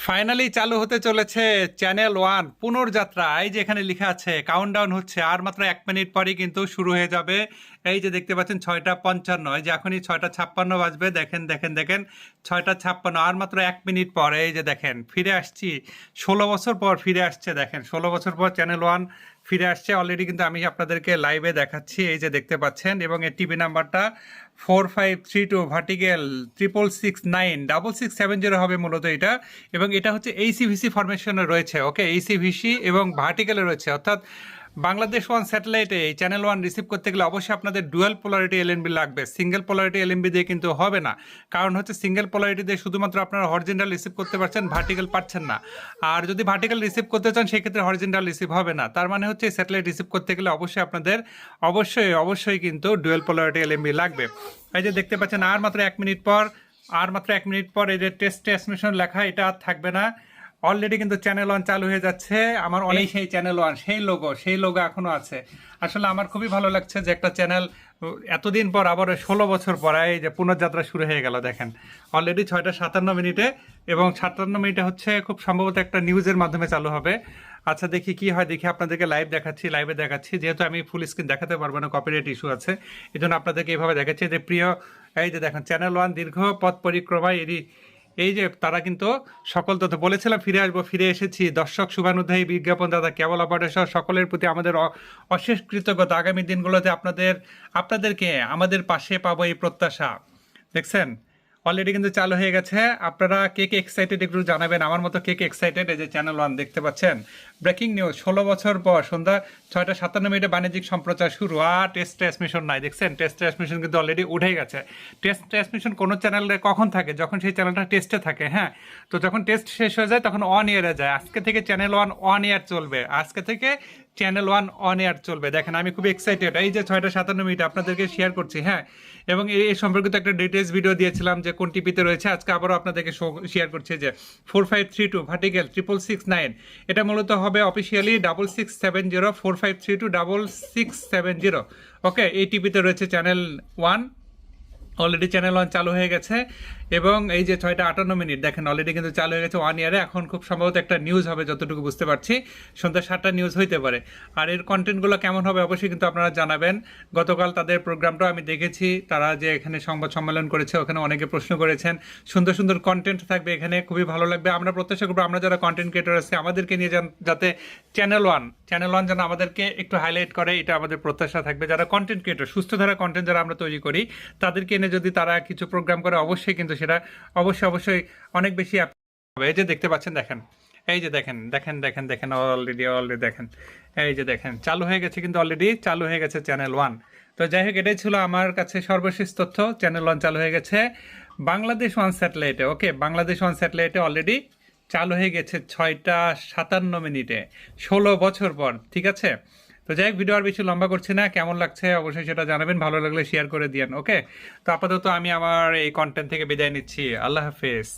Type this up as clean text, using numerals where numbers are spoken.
Finally চালু হতে চলেছে চ্যানেল ওয়ান পুনর্যাত্রা। এই যে এখানে লেখা আছে কাউন্টডাউন হচ্ছে, আর মাত্র 1 মিনিট পরেই কিন্তু শুরু হয়ে যাবে। এই যে দেখতে পাচ্ছেন 6:55, এই যে এখনই 6:56 বাজবে। দেখেন দেখেন দেখেন 6:56, আর মাত্র 1 মিনিট পরে এই যে দেখেন ফিরে আসছি। 16 বছর পর ফিরে আসছে, দেখেন 16 বছর পর চ্যানেল ওয়ান ফিরে আসছে। অলরেডি কিন্তু আমি আপনাদেরকে লাইভে দেখাচ্ছি, এই যে দেখতে পাচ্ছেন। এবং এর টিভি নাম্বারটা 4532 ভার্টিক্যাল 6669670 হবে মূলত এটা। এবং এটা হচ্ছে এইসিভিসি ফরমেশনে রয়েছে, ওকে, এইসিভিসি এবং ভার্টিক্যালে রয়েছে, অর্থাৎ বাংলাদেশ ওয়ান স্যাটেলাইটে এই চ্যানেল ওয়ান রিসিভ করতে গেলে অবশ্যই আপনাদের ডুয়াল পোলারিটি এলএনবি লাগবে, সিঙ্গেল পোলারিটি এলএনবি দিয়ে কিন্তু হবে না। কারণ হচ্ছে সিঙ্গেল পোলারিটি দিয়ে শুধুমাত্র আপনারা হরিজেন্টাল রিসিভ করতে পারছেন, ভার্টিক্যাল পাচ্ছেন না। আর যদি ভার্টিক্যাল রিসিভ করতে চান সেক্ষেত্রে হরিজেন্টাল রিসিভ হবে না। তার মানে হচ্ছে স্যাটেলাইট রিসিভ করতে গেলে অবশ্যই আপনাদের অবশ্যই কিন্তু ডুয়াল পোলারিটি এলএনবি লাগবে। এই যে দেখতে পাচ্ছেন আর মাত্র 1 মিনিট পর, এই যে টেস্ট ট্রান্সমিশন লেখা এটা আর থাকবে না। অলরেডি কিন্তু চ্যানেল ওয়ান চালু হয়ে যাচ্ছে। আমার অনেক সেই চ্যানেল ওয়ান সেই লোগো এখনো আছে। আসলে আমার খুবই ভালো লাগছে যে একটা চ্যানেল এতদিন পর আবার 16 বছর পর এই যে পুনর্যাত্রা শুরু হয়ে গেল। দেখেন অলরেডি 6:57 এবং 57 হচ্ছে খুব সম্ভবত একটা নিউজের মাধ্যমে চালু হবে। আচ্ছা দেখি কি হয়, দেখি আপনাদেরকে লাইভে দেখাচ্ছি। যেহেতু আমি ফুল স্ক্রিন দেখাতে পারবো না, কপিরাইট ইস্যু আছে, এই জন্য আপনাদেরকে এইভাবে দেখাচ্ছি। যে প্রিয়, এই যে দেখেন চ্যানেল ওয়ান দীর্ঘ পথ পরিক্রমায় এই যে তারা কিন্তু সকল তথ্য বলেছিলাম ফিরে আসবো, ফিরে এসেছি। দর্শক শুভানুধ্যায়ী বিজ্ঞাপনদাতা কেবল অপারেটর সকলের প্রতি আমাদের অশেষ কৃতজ্ঞতা। আগামী দিনগুলোতে আপনাদেরকে আমাদের পাশে পাবো এই প্রত্যাশা। দেখছেন অলরেডি কিন্তু চালু হয়ে গেছে। আপনারা কে কে এক্সাইটেড একটু জানাবেন, আমার মতো কে কে এক্সাইটেড। এই যে চ্যানেল ওয়ান দেখতে পাচ্ছেন, ব্রেকিং নিউজ, 16 বছর পর সন্ধ্যা 6:57 বাণিজ্যিক সম্প্রচার শুরু। আর টেস্ট ট্রান্সমিশন নাই, দেখছেন টেস্ট ট্রান্সমিশন কিন্তু অলরেডি উঠে গেছে। টেস্ট ট্রান্সমিশন কোনো চ্যানেলে কখন থাকে? যখন সেই চ্যানেলটা টেস্টে থাকে, হ্যাঁ। তো যখন টেস্ট শেষ হয়ে যায় তখন অন এয়ারে যায়। আজকে থেকে চ্যানেল ওয়ান অন এয়ার চলবে, আজকে থেকে চ্যানেল ওয়ান অন এয়ার চলবে। দেখেন আমি খুব এক্সাইটেড। এই যে 6:57 আপনাদেরকে শেয়ার করছি, হ্যাঁ। এবং এই সম্পর্কিত একটা ডিটেলস ভিডিও দিয়েছিলাম যে কোন টিপিতে রয়েছে, আজকে আবারও আপনাদেরকে শেয়ার করছি যে 4532 ভার্টিক্যাল 66696, এটা মূলত হবে অফিসিয়ালি 6670 4532 6670। ওকে, এই টিপিতে রয়েছে channel one. Already channel one চালু হয়ে গেছে। এবং এই যে 6:58 দেখেন অলরেডি কিন্তু চালু হয়ে গেছে ওয়ান ইয়ারে। এখন খুব সম্ভবত একটা নিউজ হবে, যতটুকু বুঝতে পারছি সন্ধ্যা 7টা নিউজ হইতে পারে। আর এর কন্টেন্টগুলো কেমন হবে অবশ্যই কিন্তু আপনারা জানাবেন। গতকাল তাদের প্রোগ্রামটাও আমি দেখেছি, তারা যে এখানে সংবাদ সম্মেলন করেছে ওখানে অনেকে প্রশ্ন করেছেন। সুন্দর সুন্দর কন্টেন্ট থাকবে এখানে, খুবই ভালো লাগবে। আমরা প্রত্যাশা করবো আমরা যারা কন্টেন্ট ক্রিয়েটর আছে আমাদেরকে নিয়ে যাতে চ্যানেল ওয়ান যেন আমাদেরকে একটু হাইলাইট করে, এটা আমাদের প্রত্যাশা থাকবে। যারা কন্টেন্ট ক্রিয়েটর, সুস্থ ধারা কন্টেন্ট যারা আমরা তৈরি করি, তাদেরকে এনে যদি তারা কিছু প্রোগ্রাম করে অবশ্যই কিন্তু সেটা অবশ্যই অনেক বেশি হবে। এই যে দেখতে পাচ্ছেন, দেখেন এই যে দেখেন অলরেডি দেখেন, এই যে দেখেন চালু হয়ে গেছে, কিন্তু অলরেডি চালু হয়ে গেছে চ্যানেল ওয়ান। তো যাই হোক, এটাই ছিল আমার কাছে সর্বশেষ তথ্য। চ্যানেল ওয়ান চালু হয়ে গেছে বাংলাদেশ ওয়ান স্যাটেলাইটে। ওকে, বাংলাদেশ ওয়ান স্যাটেলাইটে অলরেডি চালু হয়ে গেছে 6:57, 16 বছর পর। ঠিক আছে, তো যাই হোক, ভিডিও আর বেশি লম্বা করছি না। কেমন লাগছে অবশ্যই সেটা জানাবেন, ভালো লাগলে শেয়ার করে দিয়েন। ওকে, তো আপাতত আমি আমার এই কন্টেন্ট থেকে বিদায় নিচ্ছি। আল্লাহ হাফেজ।